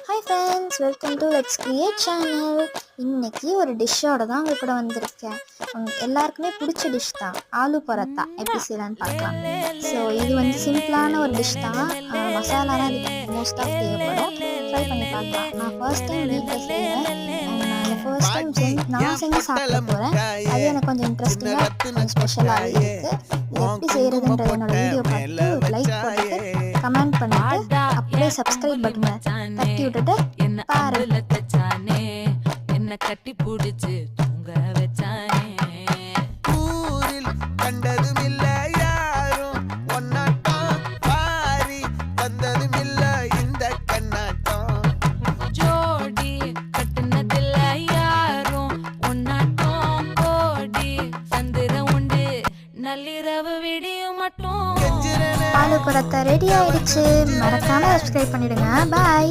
Hi friends, welcome to let's create channel. இன்னைக்கு ஒரு டிஷ்ஷோட தான் உங்க கூட வந்திருக்கேன். எல்லாருக்குமே பிடிச்ச டிஷ் தான் ஆலு பரோட்டா. எப்படி செய்யலான்னு பார்க்கலாம். ஸோ இது வந்து சிம்பிளான ஒரு டிஷ் தான். மசாலாலாம் இதுக்கு மோஸ்ட் ஆஃப் தேவைப்படும். ட்ரை பண்ணி பார்க்கலாம். நான் ஃபர்ஸ்ட் டைம் வீட்டில் செய்வேன். ஃபர்ஸ்ட் டைம் நான் செஞ்சு சாப்பிட போகிறேன். அது எனக்கு கொஞ்சம் இன்ட்ரெஸ்டிங்காக கொஞ்சம் ஸ்பெஷலாகவே இருக்குது. இது எப்படி செய்கிறதுன்ற என்னோட வீடியோ பார்த்து ஒரு லைக் போட்டுட்டு கமெண்ட் பண்ணிட்டு அப்படியே சப்ஸ்கிரைப் பட்டனை தட்டி விட்டுட்டு என்ன கட்டி பிடிச்சு தூங்க வச்சானே. ஊரில் கண்டதும் இல்ல யாரும் ஒன்னாட்டம், பாரி வந்ததும் இல்ல இந்த கண்ணாட்டம். ஜோடி கட்டுனதில்ல யாரும் ஒன்னாட்டம், கோடி சந்திர உண்டு நள்ளிரவு விடியும் மட்டும். ஆலு பரோட்டா ரெடி ஆயிடுச்சு. மறக்காம சப்ஸ்கிரைப் பண்ணிடுங்க. பாய்.